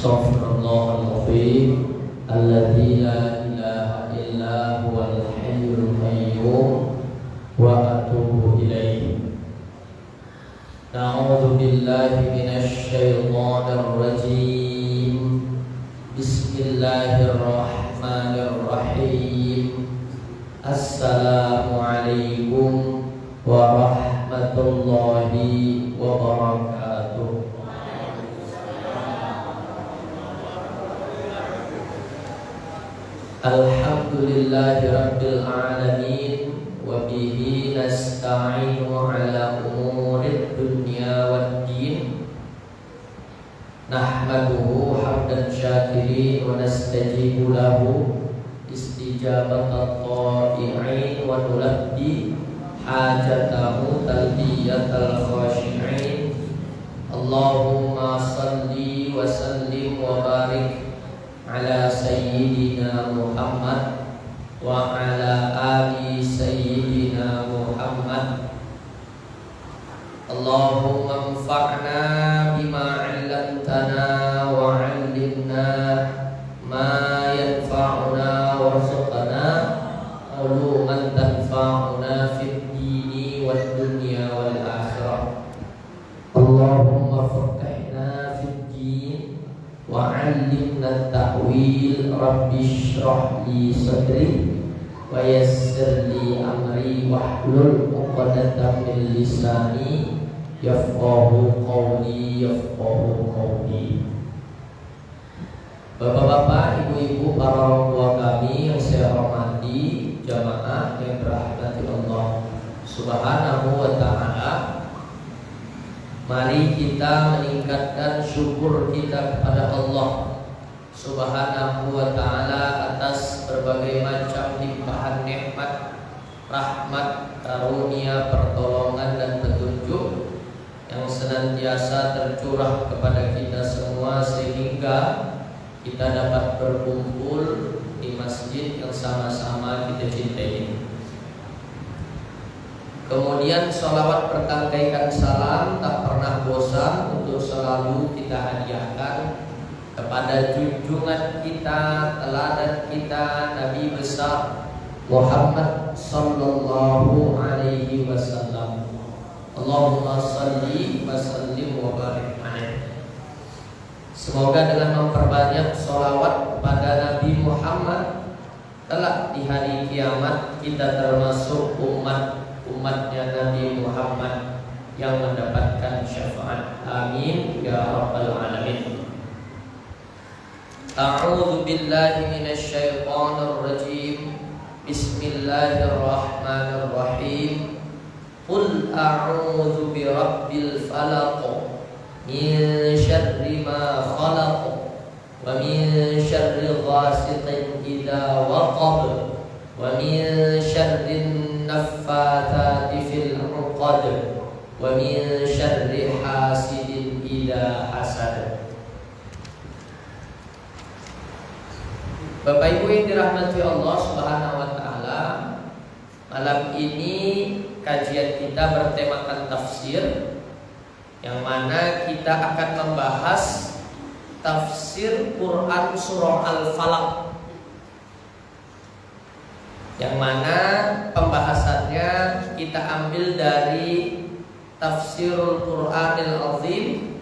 Astaghfirullahal azim alladzi la ilaha illa huwal hayyul qayyum wa atubu ilaihi. A'udzu billahi minasy syaithanir rajim. Bismillahirrahmanirrahim. Assalamualaikum warahmatullahi wabarakatuh. Alhamdulillahi rabbil alamin, wa bihi nasta'inu ala umurid dunya waddin. Nahmaduhu hamdan syakirin wa nastajibu lahu istijabatat ta'i'in wa nulabbi hajatahu talbiyatal khashi'in. Allahumma salli wa sallim wa barik ala sayyidina Muhammad wa ala ali sayyidina Muhammad. Allahumma anfa'na bima 'allamtana wa 'allimna ma yanfa'una warzuqna uluman tanfa'una fid dini wad dunya wal akhirah. Allahumma faqqihna fid din wa 'allimna ta'wil. Rabbi shrah li sadri wa yassir li amri wahlul 'uqdatam min lisani yafqahu qawli. Bapak-bapak, ibu-ibu, para orang tua kami yang saya hormati, jamaah yang dirahmati Allah Subhanahu wa ta'ala, mari kita meningkatkan syukur kita kepada Allah Subhanahu wa ta'ala atas berbagai macam limpahan nikmat, rahmat, karunia, pertolongan dan petunjuk yang senantiasa tercurah kepada kita semua, sehingga kita dapat berkumpul di masjid yang sama-sama kita cintai. Kemudian sholawat berkangkaikan salam tak pernah bosan untuk selalu kita hadiahkan kepada junjungan kita, teladan kita, Nabi besar Muhammad sallallahu alaihi wasallam. Allahumma salli wa sallim wa barik alaihi. Semoga dengan memperbanyak sholawat kepada Nabi Muhammad, kelak di hari kiamat kita termasuk umatnya Nabi Muhammad yang mendapatkan syafaat. Amin ya rabbal alamin. A'udzu billahi minasy syaithanir rajim. Bismillahirrahmanirrahim. Qul a'udzu birabbil falaq min syarri ma khalaq wa min syarri ghasiqin idza waqab wa min syarrin naffatsati fil 'uqad wa min syarri hasidin idza hasad. Bapak Ibu yang dirahmati Allah Subhanahu wa ta'ala, malam ini kajian kita bertemakan tafsir, yang mana kita akan membahas tafsir Quran surah Al-Falaq, yang mana pembahasannya kita ambil dari Tafsirul Quranil Azim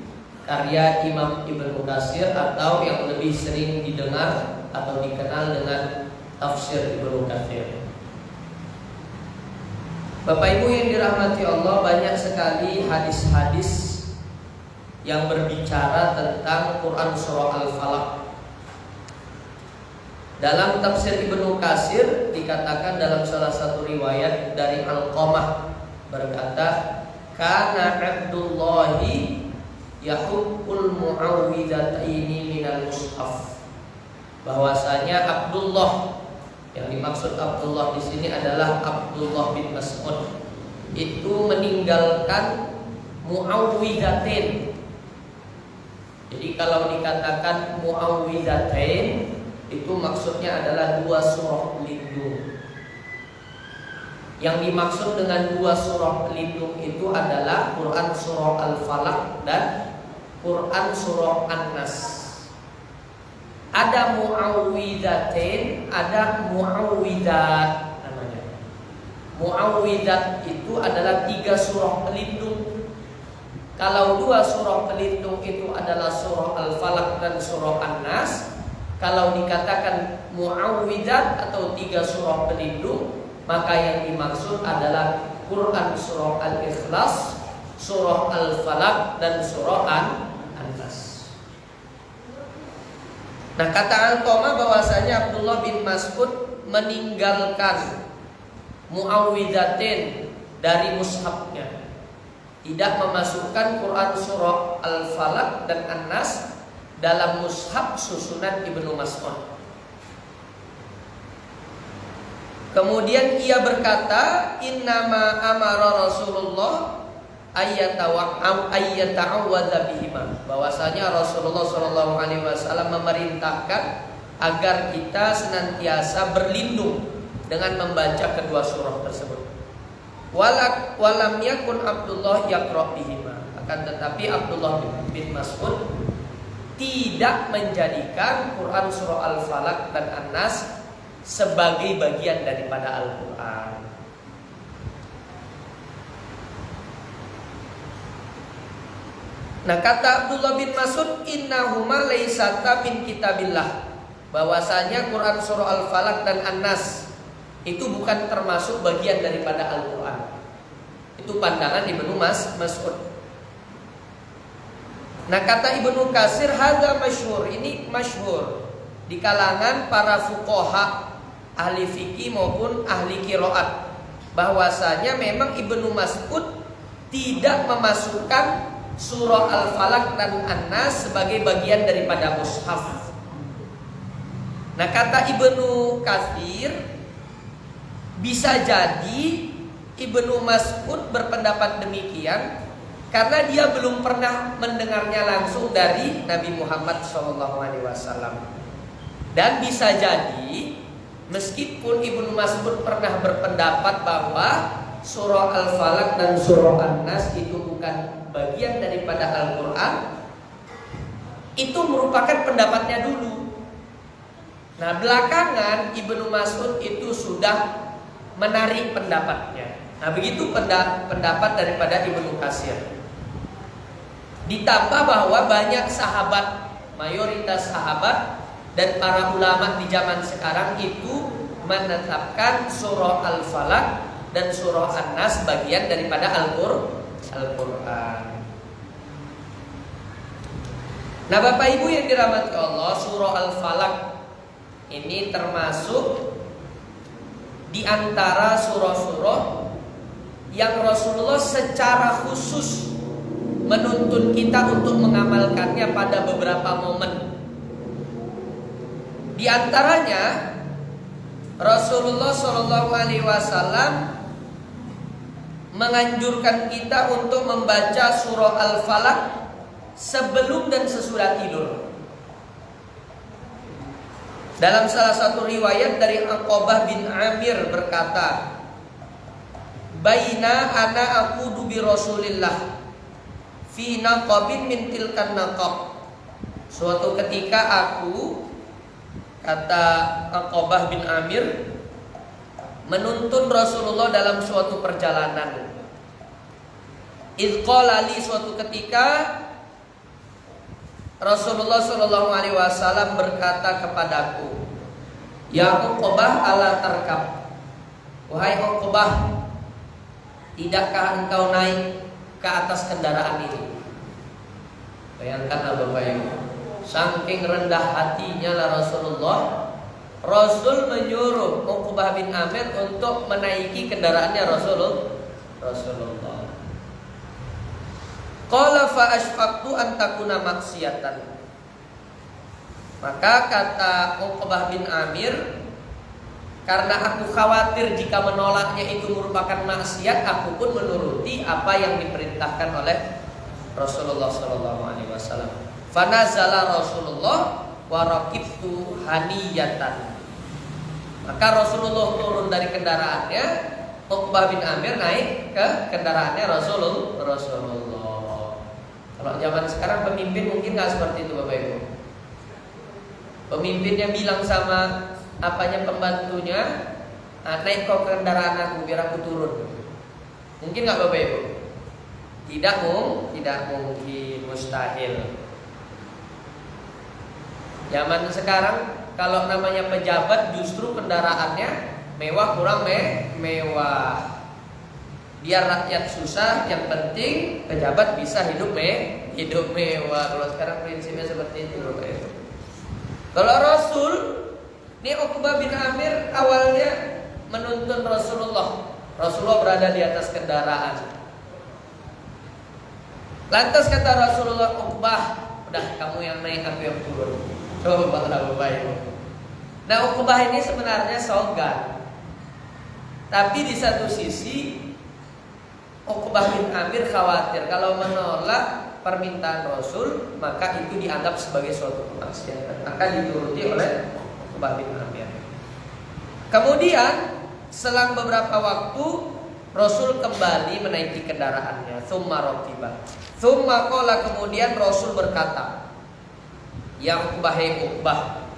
karya Imam Ibnu Katsir, atau yang lebih sering didengar atau dikenal dengan Tafsir Ibnu Katsir. Bapak Ibu yang dirahmati Allah, banyak sekali hadis-hadis yang berbicara tentang Quran surah Al-Falaq. Dalam Tafsir Ibnu Katsir dikatakan dalam salah satu riwayat dari Alqamah berkata, kana Abdullahi yahubbul mu'awwidataini minal mushaf. Bahwasanya Abdullah, yang dimaksud Abdullah di sini adalah Abdullah bin Mas'ud, itu meninggalkan mu'awwidatain. Jadi kalau dikatakan mu'awwidatain, itu maksudnya adalah dua surah pelindung. Yang dimaksud dengan dua surah pelindung itu adalah Quran surah Al-Falaq dan Quran surah An-Nas. Ada muawwidzatain, ada muawwidzat namanya. Muawwidzat itu adalah 3 surah pelindung. Kalau 2 surah pelindung itu adalah surah Al-Falaq dan surah An-Nas. Kalau dikatakan muawwidzat atau 3 surah pelindung, maka yang dimaksud adalah Quran surah Al-Ikhlas, surah Al-Falaq dan surah An-Nas. Nah, kata Alqamah bahwasanya Abdullah bin Mas'ud meninggalkan muawwidzatain dari mushafnya. Tidak memasukkan Quran surah Al-Falaq dan An-Nas dalam mushaf susunan Ibnu Mas'ud. Kemudian ia berkata, innama amara Rasulullah ayyata'awwadza bihima. Bahwasanya Rasulullah sallallahu alaihi wasallam memerintahkan agar kita senantiasa berlindung dengan membaca kedua surah tersebut. Walam yakun Abdullah yaqra bihima. Akan tetapi Abdullah bin Mas'ud tidak menjadikan Quran surah Al-Falaq dan An-Nas sebagai bagian daripada Al-Quran. Nah, kata Abdullah bin Mas'ud, innahuma laysata min kitabillah. Bahwasanya Quran surah Al-Falaq dan An-Nas itu bukan termasuk bagian daripada Al-Quran. Itu pandangan Ibnu Mas'ud. Nah, kata Ibnu Katsir, hadza masyhur, ini masyhur di kalangan para fuqaha, ahli fikih maupun ahli qiraat, bahwasanya memang Ibnu Mas'ud tidak memasukkan surah Al-Falaq dan An-Nas sebagai bagian daripada mushaf. Nah, kata Ibnu Katsir, bisa jadi Ibnu Mas'ud berpendapat demikian karena dia belum pernah mendengarnya langsung dari Nabi Muhammad SAW. Dan bisa jadi meskipun Ibnu Mas'ud pernah berpendapat bahwa surah Al-Falaq dan surah An-Nas itu bukan bagian daripada Al-Quran, itu merupakan pendapatnya dulu. Nah, belakangan Ibnu Mas'ud itu sudah menarik pendapatnya. Nah, begitu pendapat daripada Ibnu Katsir. Ditambah bahwa banyak sahabat, mayoritas sahabat dan para ulama di zaman sekarang itu menetapkan surah Al-Falaq dan surah An-Nas bagian daripada Al-Quran. Nah, Bapak Ibu yang dirahmati Allah, surah Al-Falaq ini termasuk di antara surah-surah yang Rasulullah secara khusus menuntun kita untuk mengamalkannya pada beberapa momen. Di antaranya Rasulullah SAW menganjurkan kita untuk membaca surah Al-Falaq sebelum dan sesudah tidur. Dalam salah satu riwayat dari Uqbah bin Amir berkata, baina ana aqudu bi Rasulillah fi naqabin min tilkan naqab. Suatu ketika aku, kata Uqbah bin Amir, menuntun Rasulullah dalam suatu perjalanan. Idh qala li, suatu ketika Rasulullah SAW berkata kepadaku, ya Uqbah, ala tarkab. Wahai Uqbah, tidakkah engkau naik ke atas kendaraan ini? Bayangkanlah Bapak Ibu, saking rendah hatinya lah Rasulullah. Rasul menyuruh Uqbah bin Amir untuk menaiki kendaraannya Rasulullah. Qala fa ashfaqtu an takuna maksiatan. Maka kata Uqbah bin Amir, karena aku khawatir jika menolaknya itu merupakan maksiat, aku pun menuruti apa yang diperintahkan oleh Rasulullah SAW. Fanazala Rasulullah wa raqibtu haniyatan. Maka Rasulullah turun dari kendaraannya, Uqbah bin Amir naik ke kendaraannya Rasulullah. Kalau zaman sekarang pemimpin mungkin nggak seperti itu Bapak Ibu. Pemimpinnya bilang sama pembantunya, naik kau ke kendaraan aku biar aku turun. Mungkin nggak Bapak Ibu? Tidak mungkin, mustahil. Zaman sekarang kalau namanya pejabat justru kendaraannya mewah kurang mewah. Biar rakyat susah, yang penting pejabat bisa hidup mewah. Kalau sekarang prinsipnya seperti itu, Bapak Ibu. Kalau Rasul, ini Uqbah bin Amir awalnya menuntun Rasulullah. Rasulullah berada di atas kendaraan. Lantas kata Rasulullah, Uqbah, udah kamu yang naik, aku yang turun. Coba Bapak Ibu. Nah, Uqbah ini sebenarnya sogan. Tapi di satu sisi Uqbah bin Amir khawatir kalau menolak permintaan Rasul, maka itu dianggap sebagai suatu kemaksiatan. Maka dituruti oleh Uqbah bin Amir. Kemudian selang beberapa waktu Rasul kembali menaiki kendaraannya. Tsumma raqiba. Tsumma qala, kemudian Rasul berkata, "Ya Uqbah, hai Uqbah,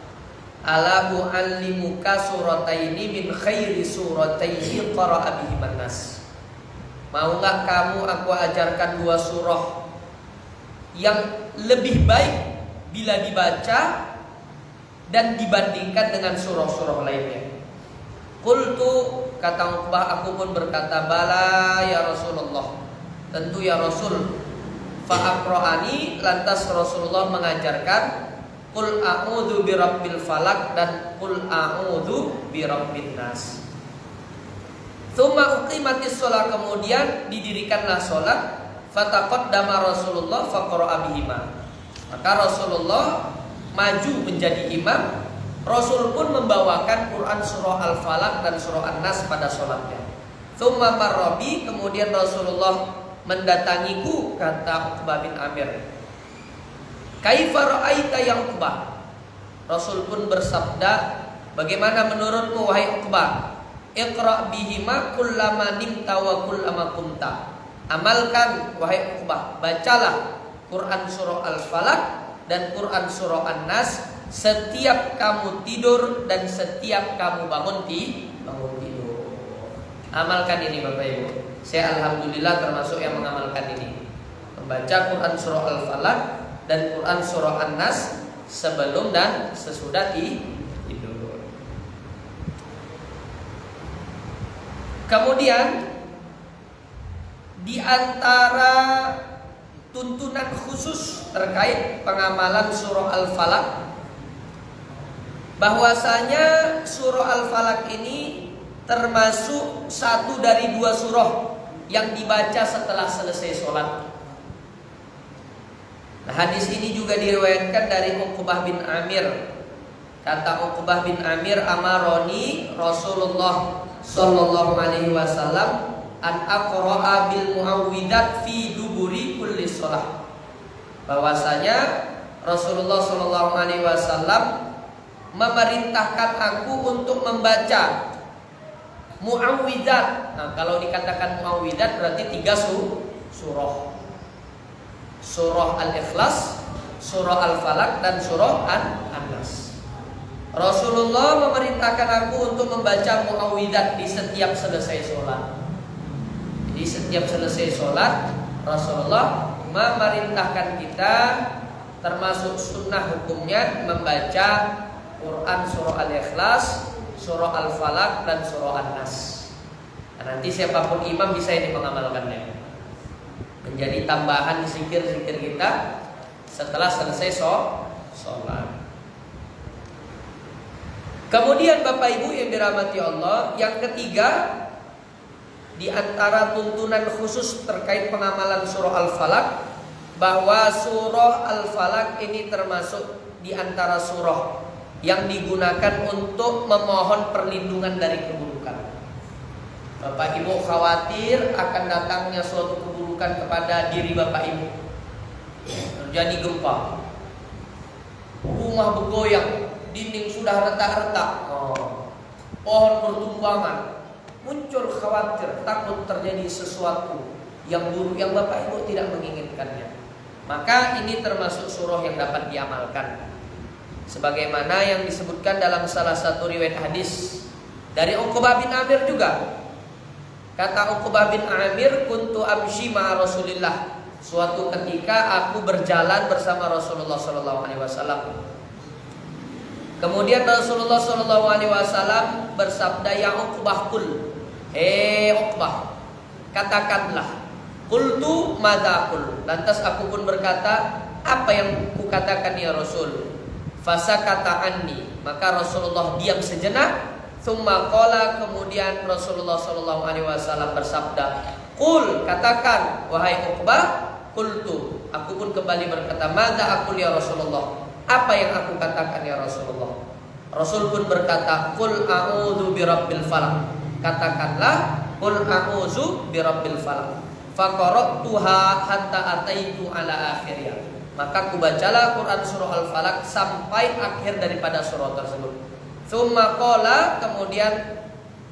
ala u'allimuka surataini min khairi surataini qara'a bihiman nas." Mau nggak kamu aku ajarkan 2 surah yang lebih baik bila dibaca dan dibandingkan dengan surah-surah lainnya. Qultu, kata Uqbah, aku pun berkata, bala ya Rasulullah, tentu ya Rasul. Fa'aqra'ani, lantas Rasulullah mengajarkan Qul a'udzu birabbil falak dan Qul a'udzu birabbin nas. Tsumma uqimatis shalah, kemudian didirikanlah salat. Fataqaddama Rasulullah faqra'a bihima. Maka Rasulullah maju menjadi imam. Rasul pun membawakan Quran surah Al-Falaq dan surah An-Nas pada salatnya. Tsumma marrabi, kemudian Rasulullah mendatangiku, kata Uqbah bin Amir. Kaifa ra'aita ya Uqbah? Rasul pun bersabda, bagaimana menurutmu wahai Uqbah? Iqra' bihima kullama nimta wa kullama kumta. Amalkan wahai Uqbah, bacalah Quran surah Al-Falaq dan Quran surah An-Nas setiap kamu tidur dan setiap kamu bangun tidur. Amalkan ini Bapak Ibu. Saya alhamdulillah termasuk yang mengamalkan ini. Membaca Quran surah Al-Falaq dan Quran surah An-Nas sebelum dan sesudah tidur. Kemudian di antara tuntunan khusus terkait pengamalan surah Al-Falaq, bahwasanya surah Al-Falaq ini termasuk 1 dari 2 surah yang dibaca setelah selesai sholat. Nah, hadis ini juga diriwayatkan dari Uqbah bin Amir. Kata Uqbah bin Amir, amaroni Rasulullah sallallahu alaihi wasallam an aqra'a bil muawwidat fi duburi kulli shalah. Bahwasanya Rasulullah sallallahu alaihi wasallam memerintahkan aku untuk membaca muawwidat. Nah, kalau dikatakan muawwidat berarti 3 surah. Surah Al-Ikhlas, surah Al-Falaq dan surah An-Nas. Rasulullah memerintahkan aku untuk membaca muawwidat di setiap selesai sholat. Di setiap selesai sholat Rasulullah memerintahkan kita, termasuk sunnah hukumnya, membaca Quran surah Al-Ikhlas, surah Al-Falaq dan surah An-Nas. Nah, nanti siapapun imam bisa ini mengamalkannya, menjadi tambahan zikir-zikir kita setelah selesai sholat. Kemudian Bapak Ibu yang dirahmati Allah, yang ketiga di antara tuntunan khusus terkait pengamalan surah Al-Falaq, bahwa surah Al-Falaq ini termasuk di antara surah yang digunakan untuk memohon perlindungan dari keburukan. Bapak Ibu khawatir akan datangnya suatu keburukan kepada diri Bapak Ibu. Terjadi gempa, rumah bergoyang, dinding sudah retak-retak, pohon bertumbangan, muncul khawatir, takut terjadi sesuatu yang buruk yang Bapak Ibu tidak menginginkannya. Maka ini termasuk surah yang dapat diamalkan. sebagaimana yang disebutkan dalam salah satu riwayat hadis dari Uqbah bin Amir juga. Kata Uqbah bin Amir, kuntu amshi ma'a Rasulillah. Suatu ketika aku berjalan bersama Rasulullah sallallahu alaihi wasallam. Kemudian Rasulullah sallallahu alaihi wasallam bersabda, "Ya Uqbah, qul." Uqbah, katakanlah. Qultu madza qul. Lantas aku pun berkata, apa yang kukatakan ya Rasul? Fasakata anni. Maka Rasulullah diam sejenak. Tsumma qala, kemudian Rasulullah sallallahu alaihi wasallam bersabda, "Qul," katakan wahai Uqbah. Qultu, aku pun kembali berkata, "Madza aqul ya Rasulullah?" Apa yang aku katakan ya Rasulullah? Rasul pun berkata, "Qul a'udzu birabbil falaq." Katakanlah, "Qul a'udzu birabbil falaq." Faqara'tuha hatta ataitu ala akhirnya. Maka kubacalah Quran surah Al-Falaq sampai akhir daripada surah tersebut. Tsumma qala, kemudian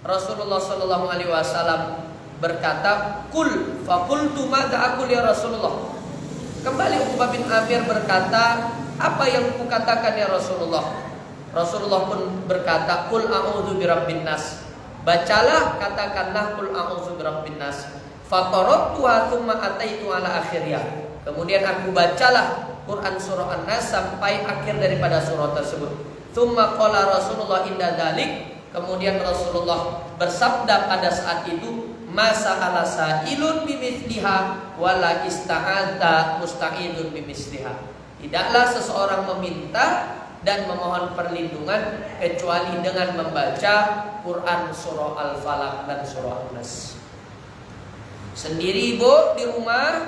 Rasulullah sallallahu alaihi wasallam berkata, "Qul." Faqultu madza aqul ya Rasulullah. Kembali Uqbah bin Amir berkata, apa yang kukatakan ya Rasulullah? Rasulullah pun berkata, "Qul a'udzu birabbin nas." Bacalah, katakanlah, "Qul a'udzu birabbin nas." Faqara'tuha tsumma ataitu ala akhirnya. Kemudian aku bacalah Quran surah An-Nas sampai akhir daripada surah tersebut. Tsumma qala Rasulullah inda dzalik. Kemudian Rasulullah bersabda pada saat itu, "Masa'ala sa'ilun bimithliha wala ista'adza musta'idun bimithliha." Tidaklah seseorang meminta dan memohon perlindungan kecuali dengan membaca Quran surah Al-Falaq dan surah An-Nas. Sendiri ibu di rumah,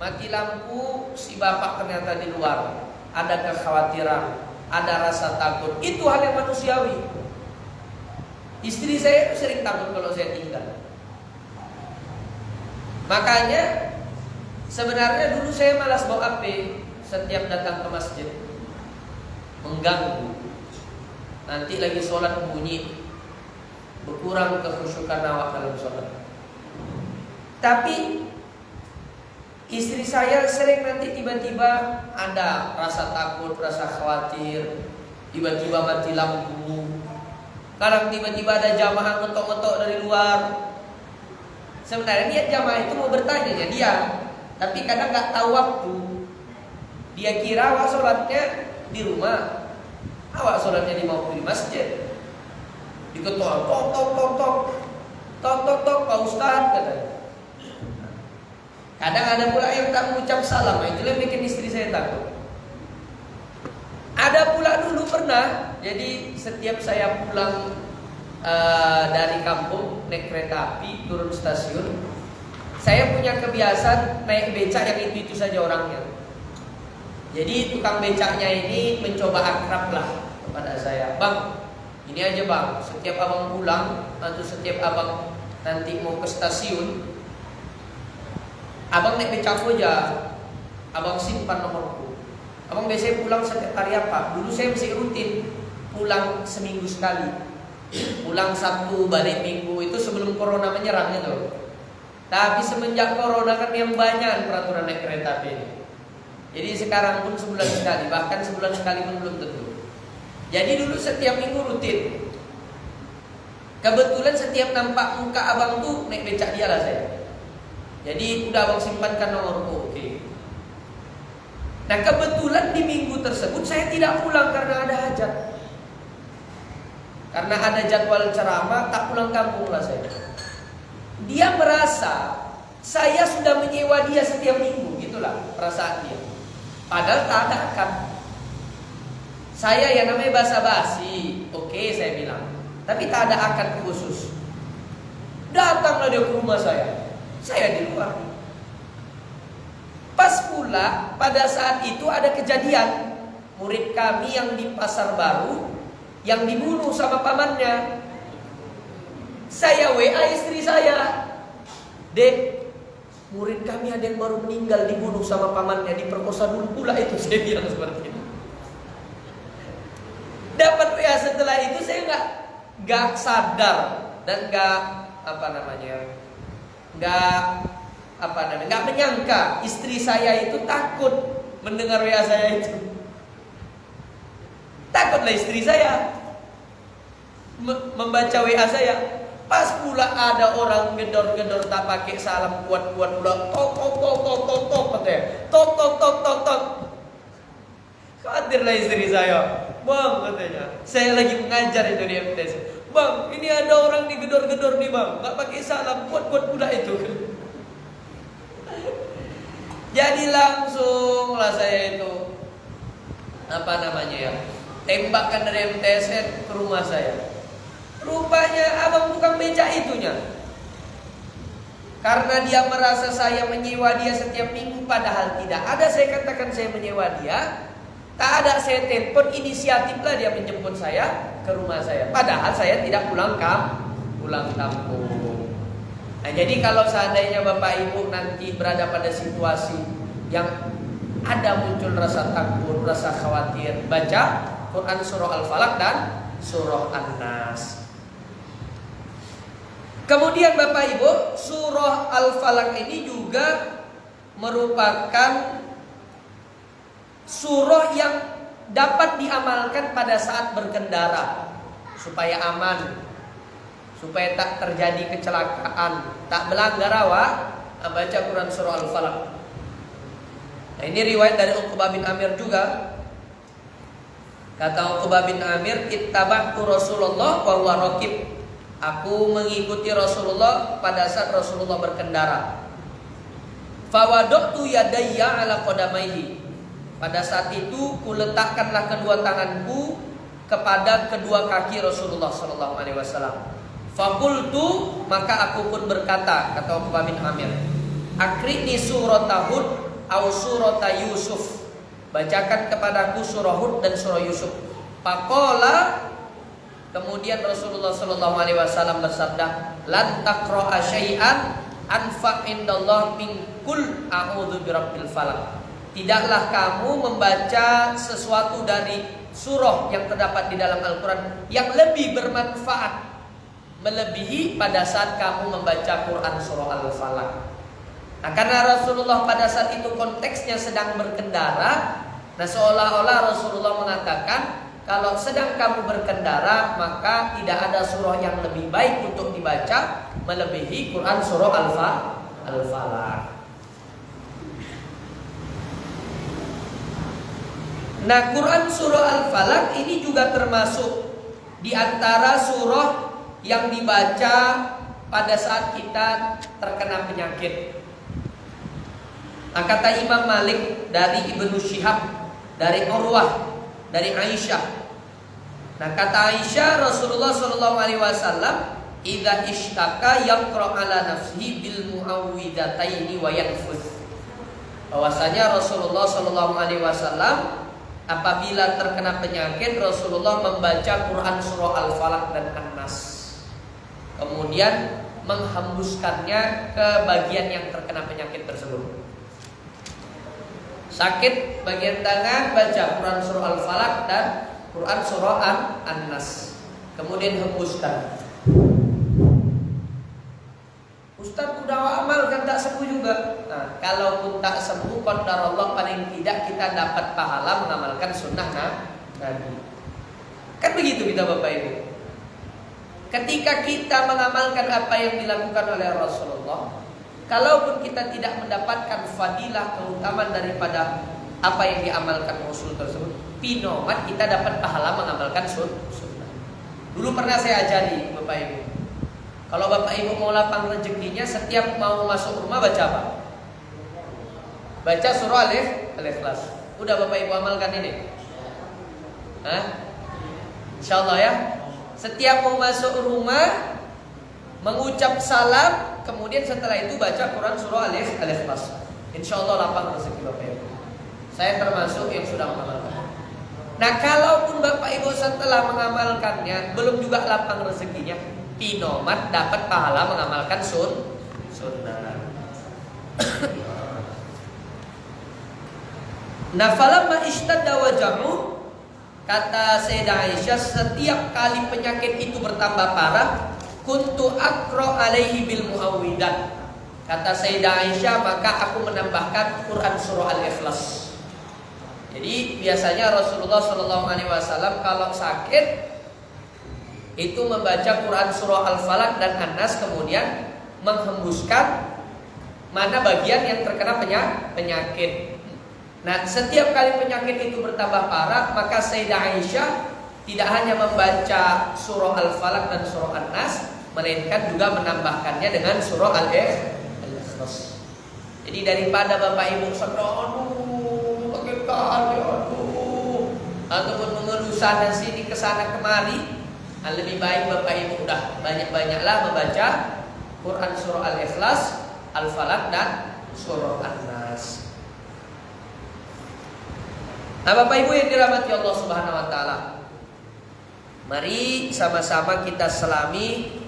mati lampu, si bapak ternyata di luar, ada kekhawatiran, ada rasa takut. Itu hal yang manusiawi. Istri saya itu sering takut kalau saya tinggal. Makanya sebenarnya dulu saya malas bawa HP setiap datang ke masjid, mengganggu. Nanti lagi sholat bunyi, berkurang kekhusyukan awak dalam sholat. Tapi istri saya sering nanti tiba-tiba ada rasa takut, rasa khawatir, tiba-tiba mati lampu. Kadang tiba-tiba ada jamaah ngetok-ngetok dari luar. Sebenarnya niat jamaah itu mau bertanya ya dia, tapi kadang nggak tahu waktu. Dia kira awak sholatnya di rumah, awak sholatnya di masjid. Diketok, tok, Pak Ustadz katanya. Kadang ada pula yang tak mengucap salam, itu yang bikin istri saya takut. Ada pula dulu pernah, jadi setiap saya pulang dari kampung naik kereta api turun stasiun, saya punya kebiasaan naik becak yang itu saja orangnya. Jadi tukang becaknya ini mencoba akrab lah kepada saya. "Bang, ini aja bang, setiap abang pulang atau setiap abang nanti mau ke stasiun, abang naik becak aja, abang simpan nomorku. Abang biasanya pulang setiap hari apa? Dulu saya masih rutin pulang seminggu sekali. Pulang Sabtu, balik Minggu, itu sebelum corona menyerang itu. Tapi semenjak corona kan yang banyak peraturan naik kereta api ini. Jadi sekarang pun sebulan sekali, bahkan sebulan sekali pun belum tentu. Jadi dulu setiap minggu rutin. Kebetulan setiap nampak muka abang tuh naik becak dia lah saya. Jadi udah abang simpankan nomorku, oke. Nah kebetulan di minggu tersebut saya tidak pulang karena ada hajat. Karena ada jadwal ceramah, tak pulang kampung lah saya. Dia merasa saya sudah menyewa dia setiap minggu, gitulah perasaan dia. Padahal tak ada akad. Saya yang namanya basa-basi, oke saya bilang. Tapi tak ada akad khusus. Datanglah dia ke rumah saya di luar. Pas pula pada saat itu ada kejadian murid kami yang di Pasar Baru yang dibunuh sama pamannya. Saya WA istri saya, "Dek, murid kami ada yang baru meninggal, dibunuh sama pamannya, diperkosa dulu pula itu." Saya bilang seperti itu. Dapat WA setelah itu saya nggak sadar dan nggak menyangka istri saya itu takut mendengar WA saya itu. Takutlah istri saya membaca WA saya. Pas pula ada orang gedor-gedor tak pakai salam kuat-kuat pula. Tok tok tok tok tok tok katanya. Tok tok tok tok tok. Khawatirlah istri saya. Bang katanya, saya lagi mengajar itu di MTS. Bang, ini ada orang digedor-gedor nih bang, nggak pakai salam, kuat-kuat pula itu. Jadi langsung lah saya itu tembakkan dari MTS ke rumah saya. Rupanya abang tukang beca itunya. Karena dia merasa saya menyewa dia setiap minggu, padahal tidak ada saya katakan saya menyewa dia. Tak ada saya telepon, inisiatiflah dia menjemput saya ke rumah saya. Padahal saya tidak pulang kampung. Nah, jadi kalau seandainya Bapak Ibu nanti berada pada situasi yang ada muncul rasa takut, rasa khawatir, baca Quran surah Al-Falaq dan surah An-Nas. Kemudian Bapak Ibu, surah Al-Falaq ini juga merupakan surah yang dapat diamalkan pada saat berkendara supaya aman, supaya tak terjadi kecelakaan, tak melanggar baca Quran surah Al-Falaq. Nah, ini riwayat dari Uqbah bin Amir juga. Kata Uqbah bin Amir, ittaba'tu Rasulullah wa huwa raqib. Aku mengikuti Rasulullah pada saat Rasulullah berkendara. Fawadatu yadayya ala qadamaihi. Pada saat itu kuletakkanlah kedua tanganku kepada kedua kaki Rasulullah sallallahu alaihi wasallam. Faqultu, maka aku pun berkata, kata Uqbah bin Amir, akrini surat Hud au surat Yusuf. Bacakan kepadaku surah Hud dan surah Yusuf. Faqala, kemudian Rasulullah sallallahu alaihi wasallam bersabda, lan taqra'a syai'an anfa' indallah min kul a'udzu birabbil falaq. Tidaklah kamu membaca sesuatu dari surah yang terdapat di dalam Al-Quran yang lebih bermanfaat melebihi pada saat kamu membaca Quran surah Al-Falaq. Nah, karena Rasulullah pada saat itu konteksnya sedang berkendara, nah seolah-olah Rasulullah mengatakan, kalau sedang kamu berkendara maka tidak ada surah yang lebih baik untuk dibaca melebihi Quran surah Al-Falaq. Nah, Quran surah Al-Falaq ini juga termasuk di antara surah yang dibaca pada saat kita terkena penyakit. Nah, kata Imam Malik dari Ibnu Syihab, dari Urwah, dari Aisyah. Nah, kata Aisyah, Rasulullah sallallahu alaihi wasallam idza ishtaka yaqra ala nafsihi bil muawwidataini wa yanfuz. Bahwasanya Rasulullah sallallahu alaihi wasallam apabila terkena penyakit, Rasulullah membaca Quran surah Al-Falaq dan An-Nas. Kemudian menghembuskannya ke bagian yang terkena penyakit tersebut. Sakit bagian tangan, baca Quran surah Al-Falaq dan Quran surah An-Nas. Kemudian hembuskan. Ustaz udah amalkan tak sembuh juga. Nah, kalaupun tak sembuh, qadarullah paling tidak kita dapat pahala mengamalkan sunnah Nabi. Kan begitu kita Bapak Ibu. Ketika kita mengamalkan apa yang dilakukan oleh Rasulullah, kalaupun kita tidak mendapatkan fadilah keutamaan daripada apa yang diamalkan Rasul tersebut, pinomat kita dapat pahala mengamalkan sunnah. Dulu pernah saya ajari Bapak Ibu, kalau Bapak Ibu mau lapang rezekinya, setiap mau masuk rumah baca apa? Baca surah Al-Ikhlas. Udah Bapak Ibu amalkan ini? Insyaallah ya. Setiap mau masuk rumah mengucap salam, kemudian setelah itu baca Quran surah Al-Ikhlas. Insyaallah lapang rezeki Bapak Ibu. Saya termasuk yang sudah mengamalkan. Nah, kalaupun Bapak Ibu setelah mengamalkannya belum juga lapang rezekinya, pinomat dapat pahala mengamalkan sunnah. Nah, falamma ishtadda waja'u, kata Sayyidah Aisyah, setiap kali penyakit itu bertambah parah, kuntu aqra alaihi bil muawwidat. Kata Sayyidah Aisyah, maka aku menambahkan Quran surah Al-Ikhlas. Jadi biasanya Rasulullah SAW kalau sakit itu membaca Quran surah Al-Falaq dan An-Nas, kemudian menghembuskan mana bagian yang terkena penyakit. Nah, setiap kali penyakit itu bertambah parah, maka Sayyidah Aisyah tidak hanya membaca surah Al-Falaq dan surah An-Nas, melainkan juga menambahkannya dengan surah Al-Ikhlas. Jadi daripada Bapak Ibu sedang ataupun mengeluh sana sini kesana kemari, lebih baik Bapak Ibu udah banyak-banyaklah membaca Quran surah Al-Ikhlas, Al-Falaq dan surah An-Nas. Nah, Bapak Ibu yang dirahmati Allah Subhanahu wa taala, mari sama-sama kita selami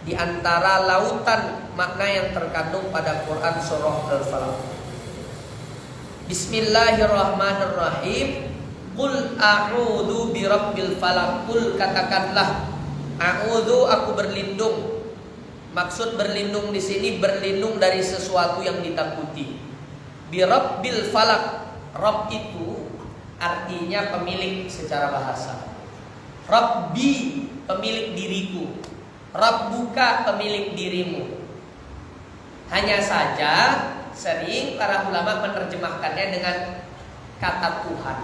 di antara lautan makna yang terkandung pada Quran surah Al-Falaq. Bismillahirrahmanirrahim. Qul a'udzu birabbil falaq. Qul, katakanlah, a'udzu, aku berlindung. Maksud berlindung di sini berlindung dari sesuatu yang ditakuti. Birabbil falaq. Rabb itu artinya pemilik secara bahasa. Rabbi, pemilik diriku. Rabbuka, pemilik dirimu. Hanya saja sering para ulama menerjemahkannya dengan kata Tuhan.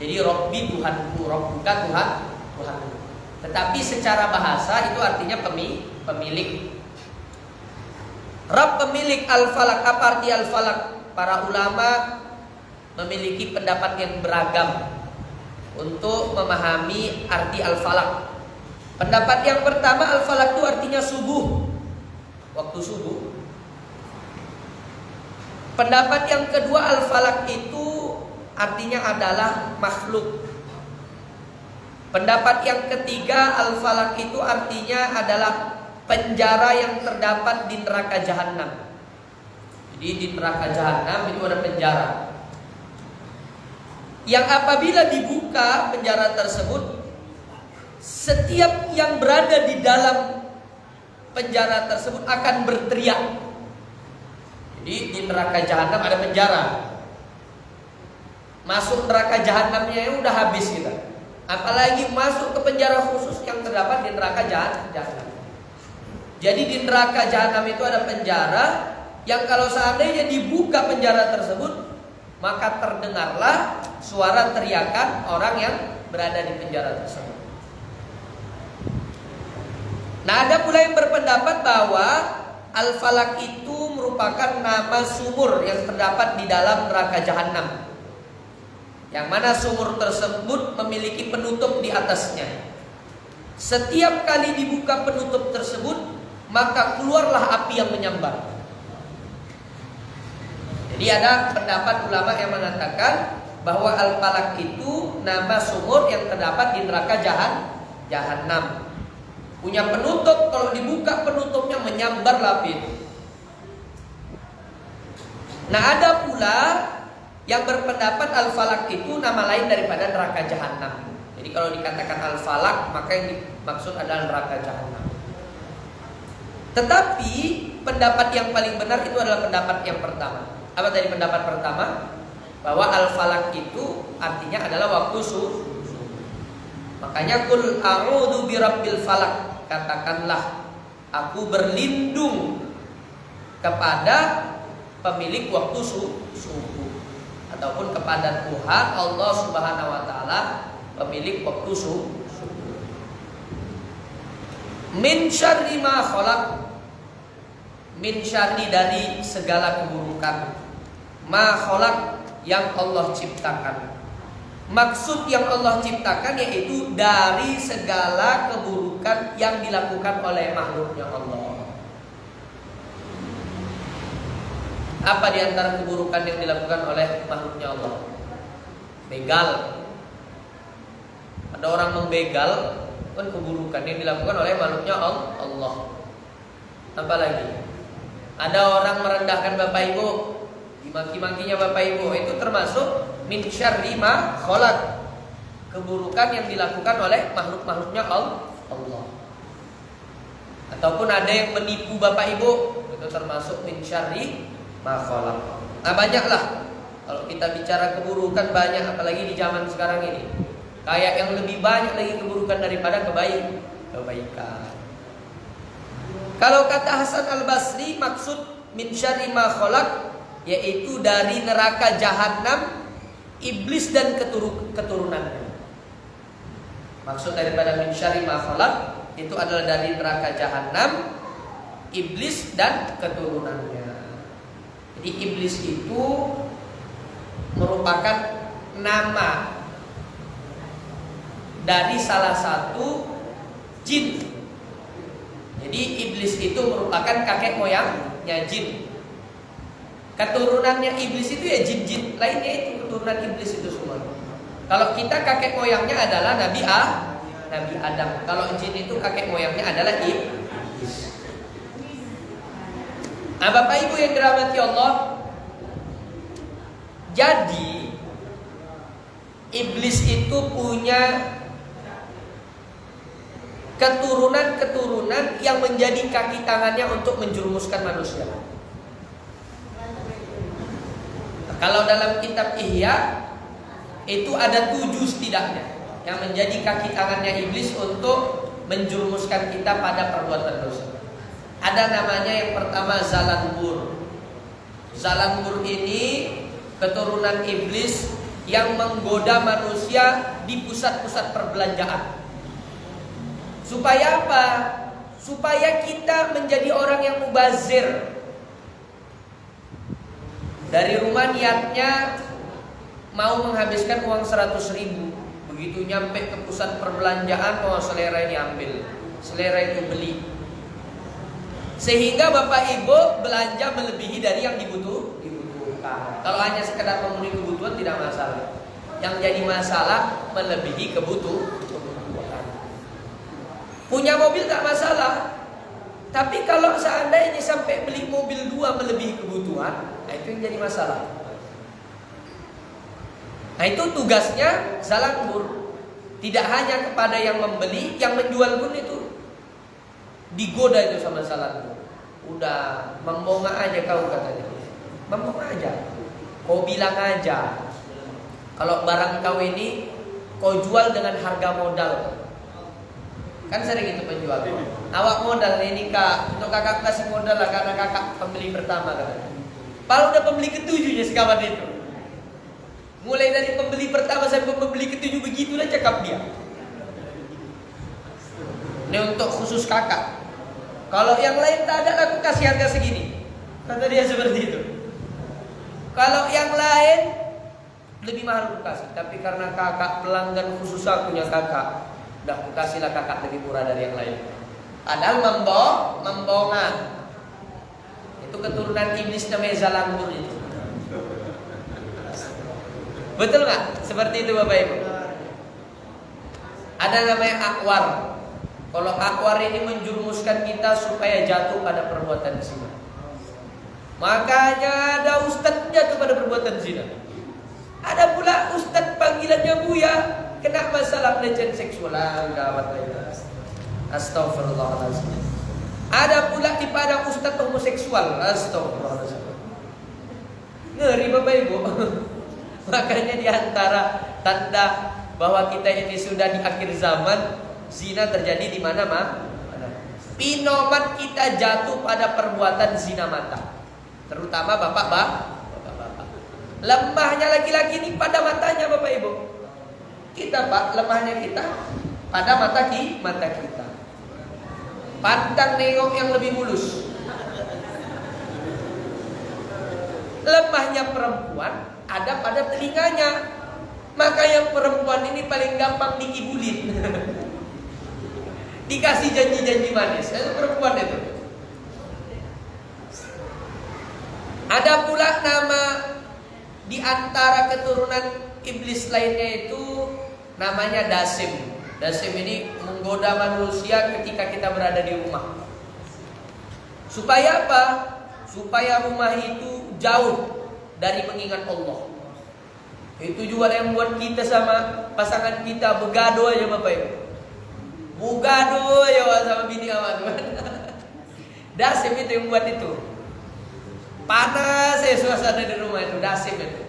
Jadi Rabbi Tuhanku, Rabbuka Tuhanku. Tetapi secara bahasa itu artinya pemilik. Rabb, pemilik. Al-Falaq, apa arti Al-Falaq? Para ulama memiliki pendapat yang beragam untuk memahami arti Al-Falaq. Pendapat yang pertama, Al-Falaq itu artinya subuh, waktu subuh. Pendapat yang kedua, Al-Falaq itu artinya adalah makhluk. Pendapat yang ketiga, Al-Falaq itu artinya adalah penjara yang terdapat di neraka Jahanam. Jadi di neraka Jahanam itu ada penjara, yang apabila dibuka penjara tersebut, setiap yang berada di dalam penjara tersebut akan berteriak. Jadi di neraka Jahanam ada penjara. Masuk neraka Jahanamnya udah habis kita. Apalagi masuk ke penjara khusus yang terdapat di neraka Jahanam. Jadi di neraka Jahanam itu ada penjara yang kalau seandainya dibuka penjara tersebut, maka terdengarlah suara teriakan orang yang berada di penjara tersebut. Nah, ada pula yang berpendapat bahwa Al-Falaq itu merupakan nama sumur yang terdapat di dalam neraka Jahanam, yang mana sumur tersebut memiliki penutup di atasnya. Setiap kali dibuka penutup tersebut, maka keluarlah api yang menyambar. Jadi ada pendapat ulama yang mengatakan bahwa Al-Falaq itu nama sumur yang terdapat di neraka Jahanam. Punya penutup, kalau dibuka penutupnya menyambar api. Nah, ada pula yang berpendapat Al-Falaq itu nama lain daripada neraka Jahanam. Jadi kalau dikatakan Al-Falaq, maka yang dimaksud adalah neraka Jahanam. Tetapi pendapat yang paling benar itu adalah pendapat yang pertama. Apa tadi pendapat pertama? Bahwa Al-Falaq itu artinya adalah waktu subuh. Makanya qul a'udzu birabbil falaq. Katakanlah, aku berlindung kepada pemilik waktu subuh, ataupun kepada Tuhan Allah Subhanahu wa taala, pemilik waktu subuh. Min syarri ma khalaq. Min syarri, dari segala keburukan. Ma khalaq, yang Allah ciptakan. Maksud yang Allah ciptakan yaitu dari segala keburukan yang dilakukan oleh makhluknya Allah. Apa di antara keburukan yang dilakukan oleh makhluknya Allah? Begal. Ada orang membegal, kan keburukan yang dilakukan oleh makhluknya Allah. Apa lagi? Ada orang merendahkan Bapak Ibu, dimaki-makinya Bapak Ibu, itu termasuk min syarri ma khalaq, keburukan yang dilakukan oleh makhluk-makhluknya Allah. Ataupun ada yang menipu Bapak Ibu, itu termasuk min syarri ma khalaq. Nah, banyaklah Kalau kita bicara keburukan banyak, apalagi di zaman sekarang ini. Kayak yang lebih banyak lagi keburukan daripada kebaikan. Kalau kata Hasan Al-Basri, maksud min syarri ma khalaq, yaitu dari neraka jahanam, iblis dan keturunannya. Maksud daripada min syarri ma khalaq itu adalah dari neraka jahanam, iblis dan keturunannya. Jadi iblis itu merupakan nama dari salah satu jin. Jadi iblis itu merupakan kakek moyangnya jin. Keturunannya iblis itu ya jin-jin lainnya, itu keturunan iblis itu semua. Kalau kita kakek moyangnya adalah Nabi Adam. Kalau jin itu kakek moyangnya adalah iblis. Nah, Bapak Ibu yang dirahmati Allah, jadi iblis itu punya keturunan-keturunan yang menjadi kaki tangannya untuk menjerumuskan manusia. Nah, kalau dalam kitab Ihya itu ada 7 setidaknya yang menjadi kaki tangannya iblis untuk menjerumuskan kita pada perbuatan dosa. Ada namanya yang pertama Zalambur. Zalambur ini keturunan iblis yang menggoda manusia di pusat-pusat perbelanjaan. Supaya apa? Supaya kita menjadi orang yang mubazir. Dari rumah niatnya mau menghabiskan uang 100.000. Begitu nyampe ke pusat perbelanjaan, mau selera ini ambil, selera itu beli. Sehingga Bapak Ibu belanja melebihi dari yang dibutuhkan. Kalau hanya sekedar memenuhi kebutuhan tidak masalah. Yang jadi masalah melebihi kebutuhan. Punya mobil tak masalah. Tapi kalau seandainya sampai beli mobil 2 melebihi kebutuhan, nah itu yang jadi masalah. Nah itu tugasnya Zalambur. Tidak hanya kepada yang membeli, yang menjual pun itu digoda itu sama Zalambur. Udah membonga aja kau katanya. Membonga aja. Kau bilang aja kalau barang kau ini kau jual dengan harga modal. Kan sering itu penjual. Awak modal ini kak, untuk kakak kasih modal lah karena kakak pembeli pertama katanya. Kalau udah pembeli ketujuhnya sekawan itu. Mulai dari pembeli pertama sampai pembeli ketujuh begitulah cakap dia. Ini untuk khusus kakak. Kalau yang lain tak ada, aku kasih harga segini. Kata dia seperti itu. Kalau yang lain lebih mahal aku kasih, tapi karena kakak pelanggan khusus akunya kakak, udah aku kasihlah kakak lebih murah dari yang lain. Padahal membongan. Itu keturunan iblis namanya Zalambur itu. Betul nggak? Seperti itu Bapak Ibu. Ada namanya akwar. Kalau akwar ini menjurumuskan kita supaya jatuh pada perbuatan zina. Makanya ada ustadz jatuh pada perbuatan zina. Ada pula ustadz panggilannya Buya, kena masalah pelecehan seksual. Astagfirullahaladzim. Ada pula di Padang ustadz homoseksual. Astagfirullahaladzim. Ngeri Bapak Ibu. Makanya di antara tanda bahwa kita ini sudah di akhir zaman, zina terjadi di mana-mana. Pinoman kita jatuh pada perbuatan zina mata. Terutama bapak-bapak. Lemahnya laki-laki ini pada matanya Bapak Ibu. Kita Pak, lemahnya kita pada mata kita. Pandang nengok yang lebih mulus. Lemahnya perempuan ada pada telinganya. Maka yang perempuan ini paling gampang dikibulin. Dikasih janji-janji manis. Itu perempuan itu. Ada pula nama di antara keturunan iblis lainnya itu namanya Dasim. Dasim ini menggoda manusia ketika kita berada di rumah. Supaya apa? Supaya rumah itu jauh dari mengingat Allah. Itu juga yang buat kita sama pasangan kita begado aja Bapak Ibu. Begado ya sama bini awak. Dasim itu yang buat itu. Panas ya suasana di rumah itu, Dasim itu.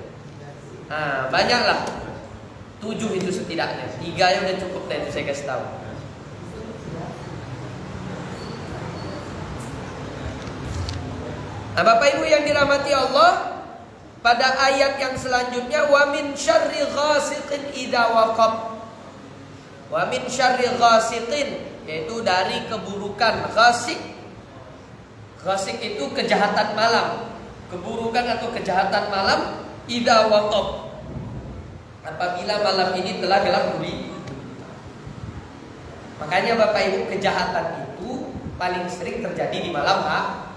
Nah, banyaklah. 7 itu setidaknya. 3 yang udah cukup deh, itu saya kasih tahu. Nah, Bapak Ibu yang dirahmati Allah, pada ayat yang selanjutnya, wa min syarri ghasiqin idza waqab. Wa min syarri ghasiqin, yaitu dari keburukan ghasiq. Ghasiq itu kejahatan malam, keburukan atau kejahatan malam, idza waqab, apabila malam ini telah gelap gulita. Makanya Bapak Ibu, kejahatan itu paling sering terjadi di malam hari.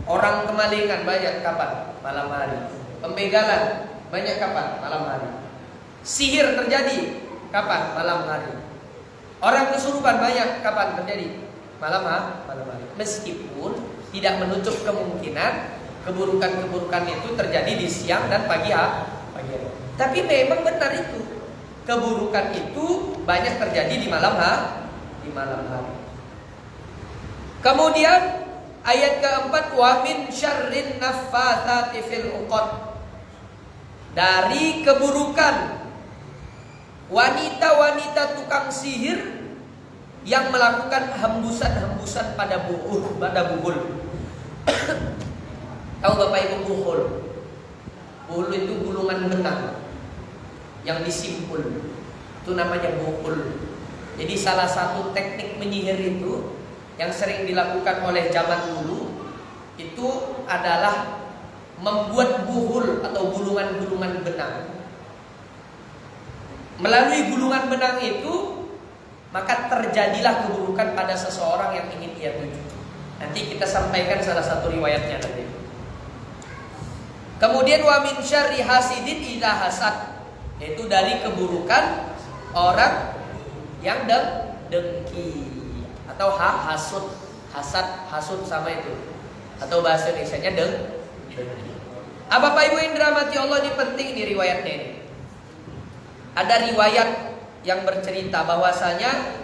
Orang kemalingan banyak kapan? Malam hari. Pembegalan banyak kapan? Malam hari. Sihir terjadi kapan? Malam hari. Orang kesurupan banyak kapan terjadi? Malam hari. Meskipun tidak menutup kemungkinan keburukan-keburukan itu terjadi di siang dan pagi hari. Tapi memang benar itu. Keburukan itu banyak terjadi di malam hari. Kemudian ayat keempat, wa min syarrin naffatsati fil 'uqad. Dari keburukan wanita-wanita tukang sihir yang melakukan hembusan-hembusan pada buhul. Tahu Bapak Ibu buhul? Buhul itu gulungan benang yang disimpul. Itu namanya buhul. Jadi salah satu teknik menyihir itu yang sering dilakukan oleh zaman dulu itu adalah membuat buhul atau gulungan-gulungan benang. Melalui gulungan benang itu maka terjadilah keburukan pada seseorang yang ingin ia tuju. Nanti kita sampaikan salah satu riwayatnya nanti. Kemudian wa min syarri hasidin idza hasad, yaitu dari keburukan orang yang dengki atau hasud sama itu, atau bahasa Indonesianya dengki. Bapak Ibu yang dirahmati Allah, ini penting di riwayatnya ini. Ada riwayat yang bercerita bahwasanya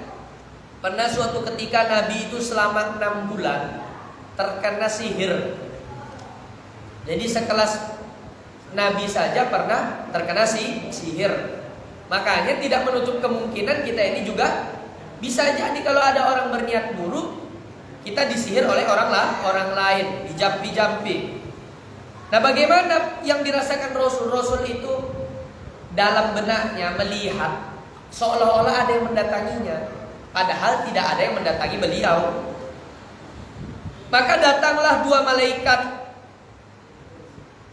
pernah suatu ketika Nabi itu selama 6 bulan terkena sihir. Jadi sekelas Nabi saja pernah terkena sihir. Makanya tidak menutup kemungkinan kita ini juga bisa jadi kalau ada orang berniat buruk, kita disihir oleh orang lain, dijampi-jampi. Nah, bagaimana yang dirasakan Rasul itu dalam benaknya melihat seolah-olah ada yang mendatanginya, padahal tidak ada yang mendatangi beliau. Maka datanglah 2 malaikat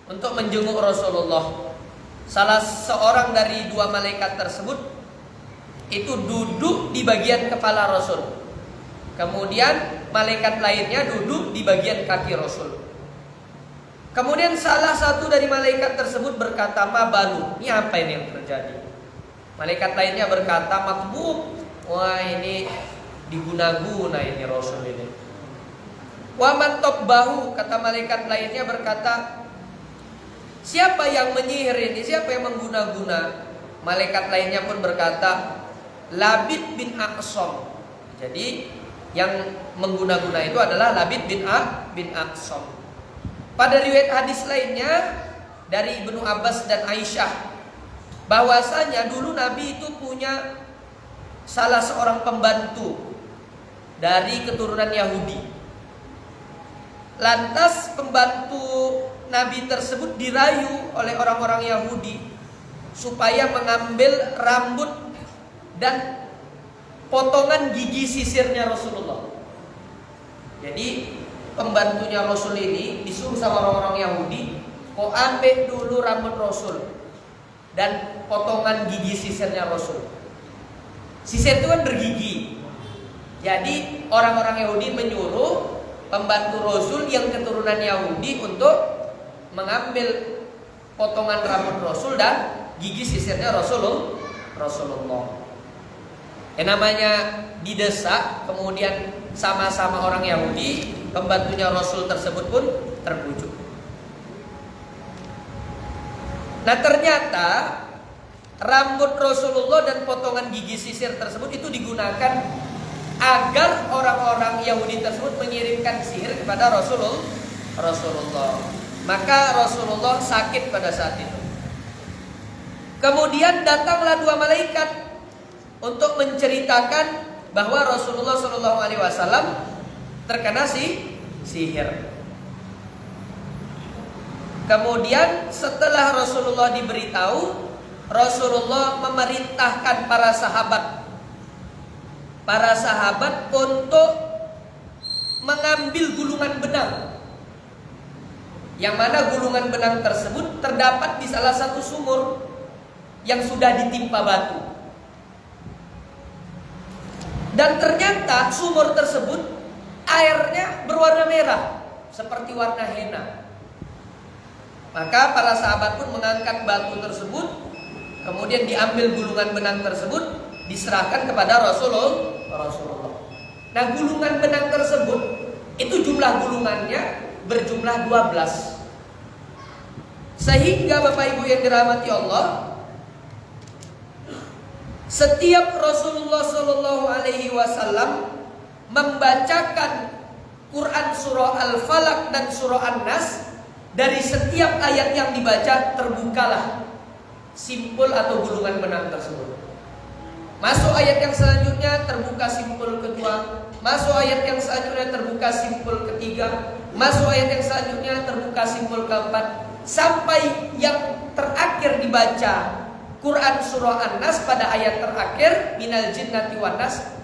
untuk menjenguk Rasulullah. Salah seorang dari 2 malaikat tersebut itu duduk di bagian kepala Rasul. Kemudian malaikat lainnya duduk di bagian kaki Rasul. Kemudian salah satu dari malaikat tersebut berkata, "Ma balu?" Ini apa ini yang terjadi? Malaikat lainnya berkata, "Matbub." Wah, ini diguna-guna ini Rasul ini. "Wa man tabbahu?" Kata malaikat lainnya berkata, "Siapa yang menyihir ini? Siapa yang mengguna-guna?" Malaikat lainnya pun berkata, Labid bin Aqsam. Jadi yang mengguna-guna itu adalah Labid bin Aqsam. Pada riwayat hadis lainnya dari Ibnu Abbas dan Aisyah, bahwasanya dulu Nabi itu punya salah seorang pembantu dari keturunan Yahudi. Lantas pembantu Nabi tersebut dirayu oleh orang-orang Yahudi supaya mengambil rambut dan potongan gigi sisirnya Rasulullah. Jadi pembantunya Rasul ini disuruh sama orang-orang Yahudi, kau ambil dulu rambut Rasul dan potongan gigi sisirnya Rasul. Sisir itu kan bergigi. Jadi orang-orang Yahudi menyuruh pembantu Rasul yang keturunan Yahudi untuk mengambil potongan rambut Rasul dan gigi sisirnya Rasulullah. Yang namanya didesak, kemudian sama-sama orang Yahudi, pembantunya Rasul tersebut pun terbujuk. Nah, ternyata rambut Rasulullah dan potongan gigi sisir tersebut itu digunakan agar orang-orang Yahudi tersebut mengirimkan sihir kepada Rasulullah. Maka Rasulullah sakit pada saat itu. Kemudian datanglah dua malaikat untuk menceritakan bahwa Rasulullah SAW terkena sihir. Kemudian setelah Rasulullah diberitahu, Rasulullah memerintahkan para sahabat untuk mengambil gulungan benang, yang mana gulungan benang tersebut terdapat di salah satu sumur yang sudah ditimpa batu. Dan ternyata sumur tersebut airnya berwarna merah seperti warna henna. Maka para sahabat pun mengangkat batu tersebut, kemudian diambil gulungan benang tersebut, diserahkan kepada Rasulullah. Nah, gulungan benang tersebut itu jumlah gulungannya berjumlah 12. Sehingga Bapak Ibu yang dirahmati Allah, setiap Rasulullah SAW membacakan Quran surah Al-Falaq dan surah An-Nas, dari setiap ayat yang dibaca terbukalah simpul atau gulungan benang tersebut. Masuk ayat yang selanjutnya terbuka simpul kedua, masuk ayat yang selanjutnya terbuka simpul ketiga, masuk ayat yang selanjutnya terbuka simpul keempat, sampai yang terakhir dibaca Quran surah An-Nas pada ayat terakhir minal jinnati wan nas,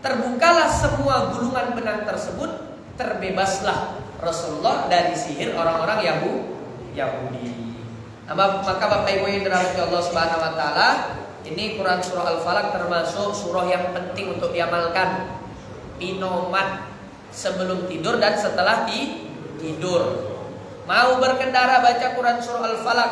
terbukalah semua gulungan benang tersebut, terbebaslah Rasulullah dari sihir orang-orang Yahudi. Maka Bapak Ibu yang dirahmati Allah Subhanahu wa taala, ini Quran surah Al-Falaq termasuk surah yang penting untuk diamalkan. Pinoman sebelum tidur dan setelah tidur. Mau berkendara baca Quran surah Al-Falaq.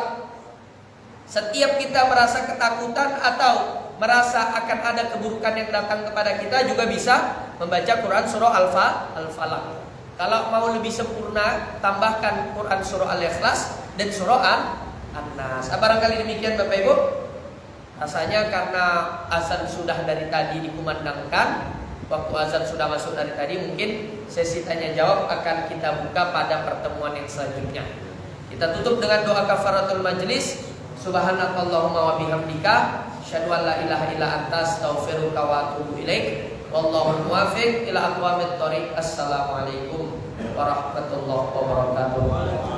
Setiap kita merasa ketakutan atau merasa akan ada keburukan yang datang kepada kita, juga bisa membaca Quran surah Al-Falaq. Kalau mau lebih sempurna, tambahkan Quran surah Al-Ikhlas dan surah An-Nas. Barangkali demikian Bapak Ibu. Rasanya karena azan sudah dari tadi dikumandangkan, waktu azan sudah masuk dari tadi, mungkin sesi tanya jawab akan kita buka pada pertemuan yang selanjutnya. Kita tutup dengan doa kafaratul majlis. Subhanakallahumma wa bihamdika, asyhadu an la ilaha illa anta, astaghfiruka wa atubu ilaik. Wallahu muwaffiq ila aqwamit thoriq. Assalamualaikum warahmatullahi wabarakatuh.